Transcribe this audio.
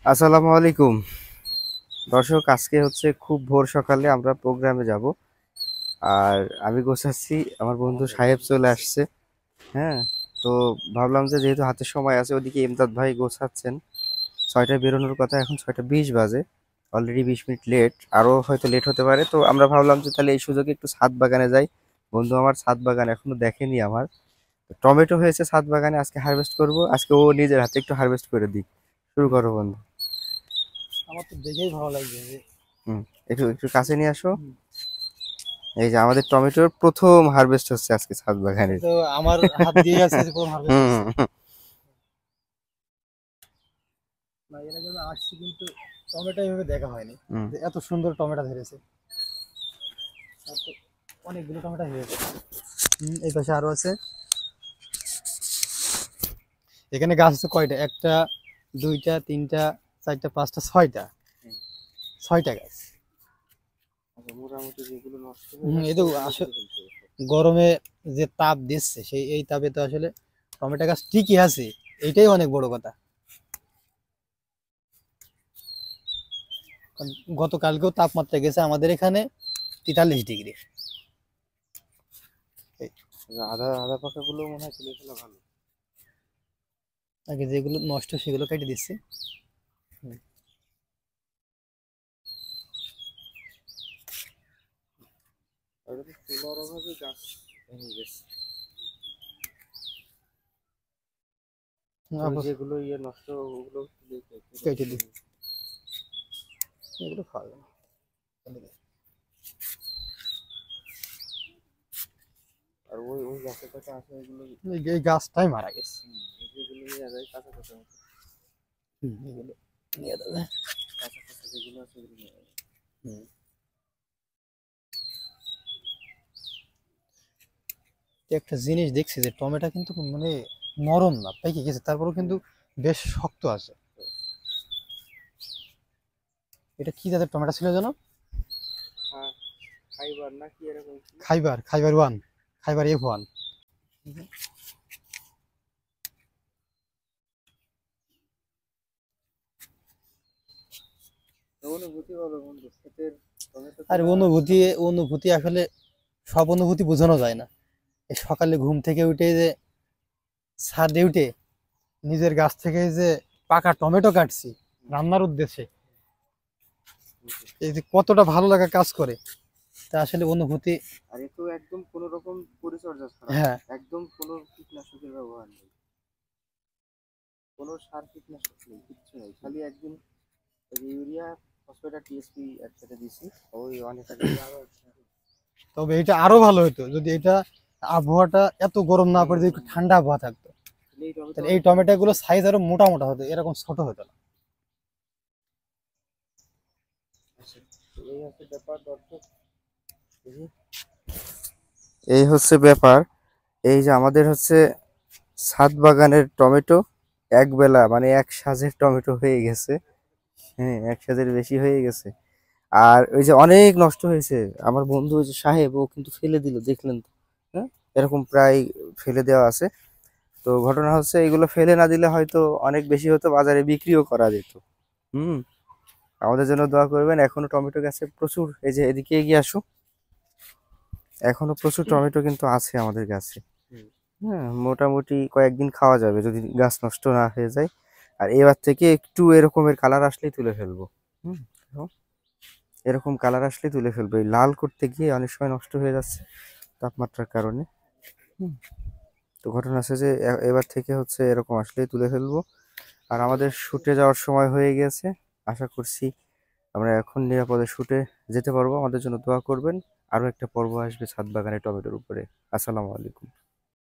আসসালামু আলাইকুম দর্শক, আজকে হচ্ছে খুব ভোর সকালে আমরা প্রোগ্রামে যাব। আর আমি গোছাচ্ছি, আমার বন্ধু সাহেব চলে আসছে। হ্যাঁ, তো ভাবলাম যে যেহেতু হাতে সময় আছে, ওদিকে ইমদাদ ভাই গোছাচ্ছেন। 6টায় বেরোনোর কথা, এখন 6টা 20 বাজে। অলরেডি 20 মিনিট লেট, আরও হয়তো লেট হতে পারে। তো আমরা ভাবলাম যে তাহলে এই সুযোগে একটু ছাদ বাগানে যাই। বন্ধু আমার ছাদ বাগান এখনো দেখেনি আমার। টমেটো হয়েছে ছাদ বাগানে, আজকে হারভেস্ট করব। আজকে ও নিজের হাতে একটু হারভেস্ট করে দিই। শুরু করো বন্ধু। আমার তো দেখেই ভালো লাগছে যে হুম, একটু একটু কাছে নিয়ে আসো। হুম, এই যে আমাদের টমেটোর প্রথম হারভেস্ট হচ্ছে আজকে ছাদ এটা বাগানের। তো আমার হাত দিয়ে আছে যে প্রথম হারভেস্ট হুম হচ্ছে। হুম, হুম। না, এর আগে আমি আসছি কিন্তু টমেটো এইভাবে দেখা হয়নি হুম। যে এত সুন্দর টমেটো ধরেছে। আর তো অনেকগুলো টমেটো হয়েছে। এই পাশে আরো আছে। এখানে গাছ আছে কয়টা? একটা, দুইটা, তিনটা, চারটা, পাঁচটা, ছয়টা। ছয়টা গাছ। আচ্ছা, মোটামুটি যেগুলো নষ্ট হয়ে হম, এই যাচ্ছে তো ওগুলো আসলে কেটে ফেলতে হবে। গরমে যে তাপ দিচ্ছে এই তাপে তো আসলে টমেটো গাছ ঠিকই আছে। এইটাই অনেক বড় কথা। কারণ গতকালকেও তাপমাত্রা গেছে আমাদের এখানে 43 ডিগ্রি। আচ্ছা, আধা আধা পাকা গুলো মনে হয় তুলে ফেলা ভালো। আগে যেগুলো নষ্ট সেগুলো কেটে দিচ্ছি। হুম, আর যদি তুলার অভাবে গাছ ভেঙে গেছে। ওই আবার যেগুলো নষ্ট ওগুলো তুলে কেটে কেটে নষ্ট দিই। হয়ে- এগুলো খাওয়া যাবে না। ফেলে দিই। আর ওই ওই গাছের কাছে আসে এগুলো। এই গাছটাই মারা গেছে। যেগুলো নিয়ে যায় কাঁচা কাঁচা মতো, এগুলো নিয়ে যাবে। কাঁচা কাঁচা যেগুলো আছে এগুলো নিয়ে যায়। হুম। তো একটা জিনিস দেখছি যে টমেটো কিন্তু মানে নরম না, পেকে গেছে, তারপরেও কিন্তু হুম। বেশ শক্ত আছে। এটা কি জাতের টমেটো ছিল যেন? হ্যাঁ, ফাইবার না কি এরকম ছিল। খাইবার, খাইবার ওয়ান, খাইবার F1। অনুভূতি বলো বন্ধু, ক্ষেতের টমেটো আর তোলা। অনুভূতি, অনুভূতি আসলে সব অনুভূতি বোঝানো যায় না। এই সকালে ঘুম থেকে উঠে যে ছাদে উঠে নিজের গাছ থেকে যে পাকা টমেটো কাটছি রান্নার উদ্দেশ্যে, এই যে কতটা ভালো লাগা কাজ করে তা আসলে অনুভূতি। আর এ তো একদম কোনো রকম পরিচর্যা ছাড়া, হ্যাঁ। একদম কোনো কীটনাশকের ব্যবহার নেই, কোনো সার কীটনাশক নেই, কিচ্ছু নেই, খালি একদিন ওই যে ইউরিয়া, ফসফেট আর টিএসপি একসাথে দিছি। ওই অনেক আগে আরো তবে এটা আরো ভালো হতো যদি এটা আবহাওয়াটা এত গরম না পড়ে, যদি একটু ঠান্ডা আবহাওয়া থাকতো, এই টমেটো তাহলে এই অনেক ভালো টমেটো হতো। গুলো সাইজ আরো মোটা মোটা হতো, এরকম ছোট হতো না। আচ্ছা, তো এই হচ্ছে ব্যাপার দর্শক। এই হচ্ছে ব্যাপার। এই যে আমাদের হচ্ছে ছাদ বাগানের টমেটো একবেলা মানে এক সাজের টমেটো হয়ে গেছে। হ্যাঁ, এক সাজের বেশি হয়ে গেছে। আর ওই যে অনেক নষ্ট হয়েছে। আমার বন্ধু ওই যে সাহেব, ও কিন্তু ফেলে দিল, দেখলেন তো? হ্যাঁ, এরকম প্রায় ফেলে দেওয়া আছে। তো ঘটনা হচ্ছে এগুলো ফেলে না দিলে হয়তো অনেক বেশি হতো, বাজারে বিক্রিও করা যেত। হুম। আমাদের জন্য দোয়া করবেন। এখনো টমেটো গাছে প্রচুর, এই যে এদিকে এগিয়ে আসো, এখনো প্রচুর টমেটো কিন্তু আছে আমাদের গাছে। হ্যাঁ, মোটামুটি কয়েকদিন খাওয়া যাবে যদি গাছ নষ্ট না হয়ে যায়। আর এবার থেকে একটু এরকমের কালার আসলেই তুলে ফেলবো। হুম। দেখো, এরকম কালার আসলেই তুলে ফেলবো। এই লাল করতে গিয়ে অনেক সময় নষ্ট হয়ে যাচ্ছে তাপমাত্রার কারণে। হুম। তো ঘটনা আছে যে এবার থেকে হচ্ছে এরকম আসলেই তুলে ফেলবো। আর আমাদের শুটে যাওয়ার সময় হয়ে গেছে। আশা করছি আমরা এখন নিরাপদে শুটে যেতে পারবো। আমাদের জন্য দোয়া করবেন। আরো একটা পর্ব আসবে ছাদ বাগানে টমেটোর উপরে। আসসালামু আলাইকুম।